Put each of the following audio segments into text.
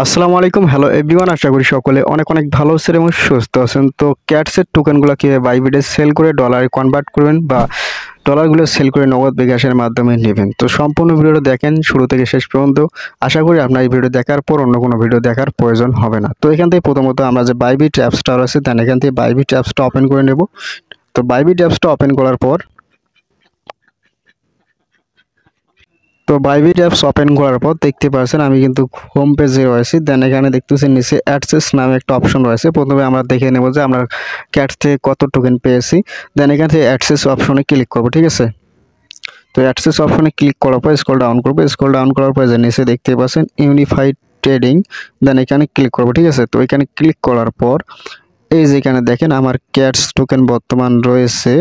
আসসালামু আলাইকুম, hello everyone. আশা করি সকলে অনেক অনেক ভালো আছেন এবং সুস্থ আছেন। তো ক্যাটসের টোকেনগুলো কীভাবে বাইবিটে সেল করে ডলারে কনভার্ট করবেন বা ডলারগুলো সেল করে নগদ বিকাশের মাধ্যমে নেবেন, তো সম্পূর্ণ ভিডিওটা দেখেন শুরু থেকে শেষ পর্যন্ত। আশা করি আপনার এই ভিডিও দেখার পর অন্য কোনো ভিডিও দেখার প্রয়োজন হবে না। তো এখান থেকে প্রথমত আমরা যে বাইবিট অ্যাপসটা রয়েছে দেন এখান থেকে বাইবিট অ্যাপসটা ওপেন করে নেব। তো বাইবিট অ্যাপসটা ওপেন করার পর বাইবিট অ্যাপস ওপেন করার পর দেখতে পাচ্ছেন আমি কিন্তু হোম পেজে রয়েছি। দেন এখানে দেখতেছেন নিচে অ্যাডসেস নামে একটা অপশন রয়েছে। প্রথমে আমরা দেখে নেব যে আমরা ক্যাট থেকে কত টোকেন পেয়েছি। দেন এখান থেকে অ্যাডসেস অপশনে ক্লিক করব, ঠিক আছে। তো অ্যাডসেস অপশনে ক্লিক করার পর স্ক্রল ডাউন করব। স্ক্রল ডাউন করার পর যে নিচে দেখতে পাচ্ছেন ইউনিফাইড ট্রেডিং, দেন এখানে ক্লিক করব, ঠিক আছে। তো এখানে ক্লিক করার পর এই যে এখানে দেখেন আমার ক্যাটস টোকেন বর্তমান রয়েছে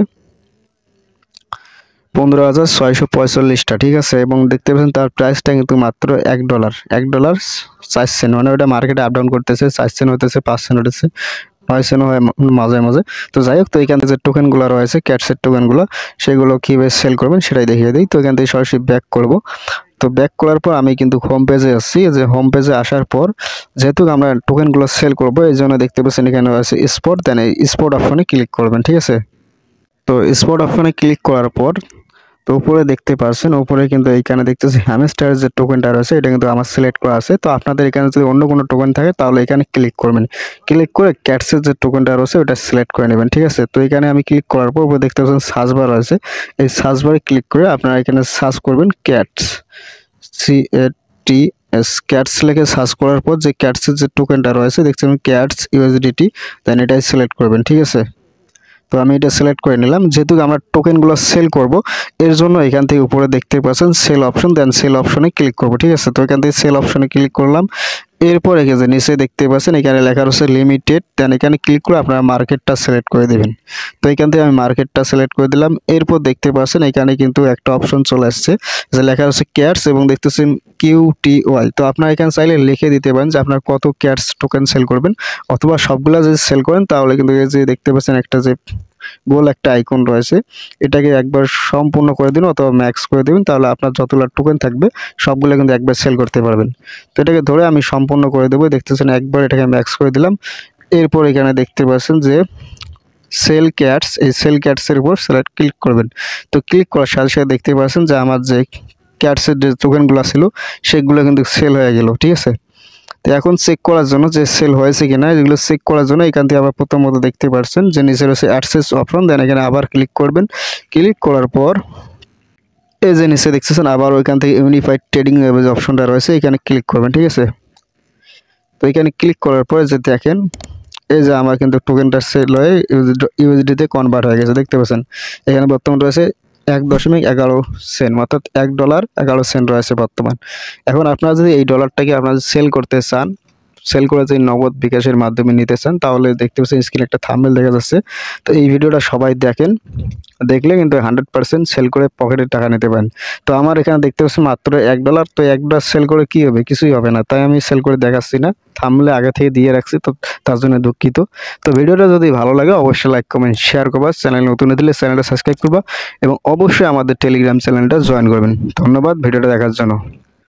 15,645টা, ঠিক আছে। এবং দেখতে পাচ্ছেন তার প্রাইসটা কিন্তু মাত্র $1, $1.04, মানে ওটা মার্কেটে আপ ডাউন করতেছে। 4 সেন্ট হতেছে, 5 সেন্ট হতেছে, 9 সেন্ট হয় মাঝে মাঝে। তো যাই হোক, তো এখান থেকে যে টোকেনগুলো রয়েছে ক্যাটসের টোকেনগুলো সেগুলো কীভাবে সেল করবেন সেটাই দেখিয়ে দিই। তো এখান থেকে সরাসরি ব্যাক করব। তো ব্যাক করার পর আমি কিন্তু হোম পেজে আসছি। যে হোম পেজে আসার পর যেহেতু আমরা টোকেনগুলো সেল করব এই জন্য দেখতে পাচ্ছেন এখানে রয়েছে স্পট, দেন এই স্পট অপশনে ক্লিক করবেন, ঠিক আছে। তো স্পট অপশনে ক্লিক করার পর তো উপরে দেখতে পাচ্ছেন, উপরে কিন্তু এইখানে দেখতেছি হ্যামস্টার যে টোকেনটা রয়েছে এটা কিন্তু আমার সিলেক্ট করা আছে। তো আপনাদের এখানে যদি অন্য কোনো টোকেন থাকে তাহলে এখানে ক্লিক করবেন। ক্লিক করে ক্যাটসের যে টোকেনটা রয়েছে ওটা সিলেক্ট করে নেবেন, ঠিক আছে। তো এখানে আমি ক্লিক করার পর উপরে দেখতে পাচ্ছেন সার্চ বার রয়েছে। এই সার্চ বারে ক্লিক করে আপনারা এখানে সার্চ করবেন ক্যাটস, CATS, ক্যাটস লিখে সার্চ করার পর যে ক্যাটসের যে টোকেনটা রয়েছে দেখছেন ক্যাটস USDT, দেন এটাই সিলেক্ট করবেন, ঠিক আছে। তো আমি এটা সিলেক্ট করে নিলাম। যেহেতু আমরা টোকেনগুলো সেল করব এর জন্য এখান থেকে উপরে দেখতে পাচ্ছেন সেল অপশন, দেন সেল অপশনে ক্লিক করব, ঠিক আছে। তো এখান থেকে সেল অপশনে ক্লিক করলাম। এরপর এখানে নিচে দেখতে পাচ্ছেন এখানে লেখা রয়েছে লিমিটেড, দেন এখানে ক্লিক করে আপনারা মার্কেটটা সিলেক্ট করে দেবেন। তো এখান থেকে আমি মার্কেটটা সিলেক্ট করে দিলাম। এরপর দেখতে পাচ্ছেন এখানে কিন্তু একটা অপশন চলে আসছে যে লেখা রয়েছে ক্যাটস এবং দেখতেছেন QTY। তো আপনারা এখানে চাইলে লিখে দিতে পারেন যে আপনার কত ক্যাটস টোকেন সেল করবেন, অথবা সবগুলা যদি সেল করেন তাহলে কিন্তু এই যে দেখতে পাচ্ছেন একটা যে গোল একটা আইকন রয়েছে এটাকে একবার সম্পূর্ণ করে দিন অথবা ম্যাক্স করে দিবেন, তাহলে আপনার যতগুলো টোকেন থাকবে সবগুলো কিন্তু একবার সেল করতে পারবেন। তো এটাকে ধরে আমি সম্পূর্ণ করে দেবো। দেখতেছেন একবার এটাকে ম্যাক্স করে দিলাম। এরপর এখানে দেখতে পাচ্ছেন যে সেল ক্যাটস, এই সেল ক্যাটসের উপর সিলেক্ট ক্লিক করবেন। তো ক্লিক করার সাথে সাথে দেখতে পাচ্ছেন যে আমার যে ক্যাটসের যে টোকেনগুলো ছিল সেগুলো কিন্তু সেল হয়ে গেল, ঠিক আছে। তো এখন চেক করার জন্য যে সেল হয়েছে কিনা এগুলো চেক করার জন্য এখান থেকে আবার প্রথমত দেখতে পাচ্ছেন যে নিচে রয়েছে অ্যাডসেস অপশন, দেন এখানে আবার ক্লিক করবেন। ক্লিক করার পর এই যে নিচে দেখতেছেন আবার ওইখান থেকে ইউনিফাইড ট্রেডিং যে অপশনটা রয়েছে এখানে ক্লিক করবেন, ঠিক আছে। তো এখানে ক্লিক করার পরে যে দেখেন এই যে আমার কিন্তু টোকেনটা সেল হয়ে ইউএসডিতে কনভার্ট হয়ে গেছে। দেখতে পাচ্ছেন এখানে বর্তমান রয়েছে 1.11 অর্থাৎ $1.11 রয়েছে বর্তমান। এখন আপনারা যদি এই ডলারটাকে আপনারা সেল করতে চান, সেল করে যদি নগদ বিকাশের মাধ্যমে নিতে চান তাহলে দেখতে পাচ্ছেন স্ক্রিনে একটা থাম্বনেল দেখা যাচ্ছে। তো এই ভিডিওটা সবাই দেখেন, দেখলে কিন্তু 100% সেল করে পকেটে টাকা নিতে পারেন। তো আমার এখানে দেখতে পাচ্ছেন মাত্র $1, তো $1 সেল করে কি হবে, কিছুই হবে না, তাই আমি সেল করে দেখাচ্ছি না। থাম্বনেলে আগে থেকে দিয়ে রাখছি, তো তার জন্য দুঃখিত। তো ভিডিওটা যদি ভালো লাগে অবশ্যই লাইক কমেন্ট শেয়ার করবা, চ্যানেল নতুন হলে চ্যানেলটা সাবস্ক্রাইব করবা এবং অবশ্যই আমাদের টেলিগ্রাম চ্যানেলটা জয়েন করবেন। ধন্যবাদ ভিডিওটা দেখার জন্য।